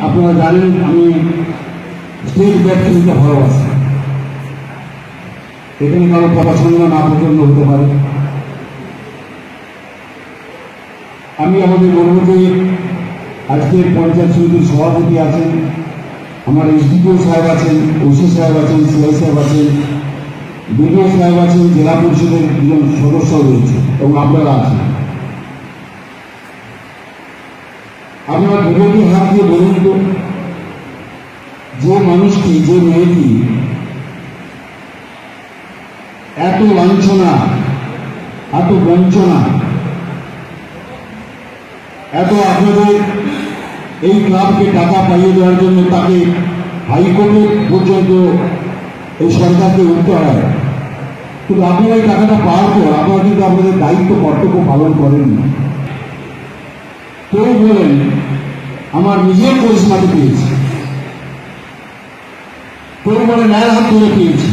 আপনারা জানেন আমি স্টেজ ব্যক্তিকে ভালোবাসি। এখানে কারো পছন্দ না পছন্দ হতে পারে। আমি আমাদের বলব যে আজকের পঞ্চায়েত সমিতির সভাপতি আছেন, আমার এসডিপিও সাহেব আছেন, ওসি সাহেব আছেন, সিআই সাহেব আছেন, বিডিও সাহেব আছেন, জেলা পরিষদের দুজন সদস্য রয়েছে এবং আপনারা আছেন। আপনারা দুজনকে হাত দিয়ে বলুন তো, যে মানুষটি, যে মেয়েটি এত লাঞ্ছনা, এত বঞ্চনা, এত আপনাদের এই ক্লাবকে টাকা পাইয়ে দেওয়ার জন্য তাকে হাইকোর্টে পর্যন্ত এই সরকারকে উঠতে হয়, কিন্তু আপনারা এই টাকাটা পাওয়ার পর আপনারা কিন্তু আপনাদের দায়িত্ব কর্তব্য পালন করেন না। কেউ বলেন আমার নিজের পরিসীমাতে পেয়েছি, কেউ বলেন ন্যায় হাত ধরে পেয়েছি।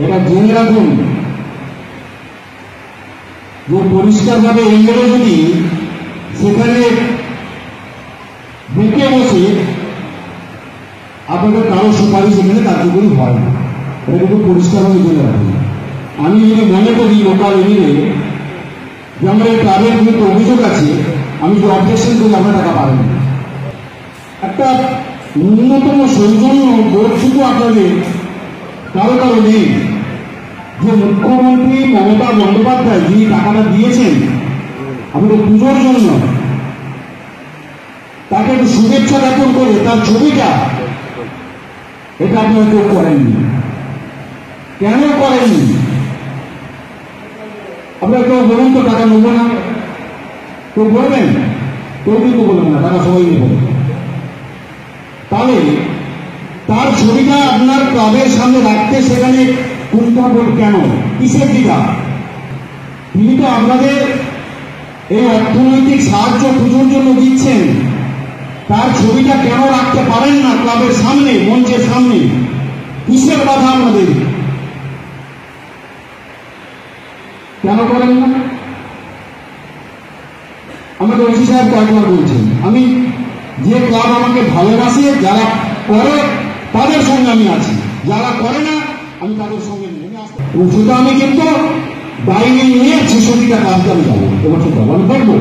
এটা জেনে রাখুন যে পরিষ্কারভাবে এমএলএ যদি সেখানে বুকে বসে আপনাদের কারো সুপারিশ এখানে কার্যকরী হয় না, এটা কিন্তু পরিষ্কারভাবে জেনে রাখুন। আমি যদি মনে করি লোকাল এমএলএ যে আমার এই ক্লাবের বিরুদ্ধে অভিযোগ আছে, আমি যে অবজেকশন করি আপনার টাকা পাবেন না। একটা ন্যূনতম সৌজন্য বোধ শুধু আপনাদের কারো কারো নেই। যে মুখ্যমন্ত্রী মমতা বন্দ্যোপাধ্যায় যিনি টাকাটা দিয়েছেন আমাদের পুজোর জন্য, তাকে একটু শুভেচ্ছা জ্ঞাপন করে তার ছবিটা, এটা আপনারা কেউ করেননি। কেন করেননি? আপনারা কেউ বলুন তো টাকা নেবো না, কেউ বলবেন? কেউ কিন্তু বলবেন না, টাকা সবাই নেব। তাহলে তার ছবিটা আপনার ক্লাবের সামনে রাখতে সেখানে কুণ্ঠাবোধ কেন? কিসের দিকা? তিনি তো আপনাদের এই অর্থনৈতিক সাহায্য পুজোর জন্য দিচ্ছেন, তার ছবিটা কেন রাখতে পারেন না ক্লাবের সামনে, মঞ্চের সামনে? কিসের বাধা আমাদের? কেন করেন না? আমাদের ওসি সাহেব কয়েকবার বলছেন, আমি যে ক্লাব আমাকে ভালোবাসে, যারা করে তাদের সঙ্গে আমি আছি, যারা করে না আমি তাদের সঙ্গে নেই। শুধু আমি কিন্তু বাইরে নিয়ে ৬৬টা ক্লাবকে আমি যাবো এবছর যাবো, আমি দেখবো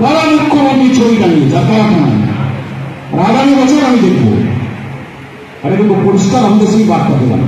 কারা মুখ্যমন্ত্রীর ছবিটা নিয়ে যা কারা থানায়। আগামী বছর আমি দেখবো। এটা কিন্তু পরিষ্কার আমাদের সেই বার্তা পেলাম।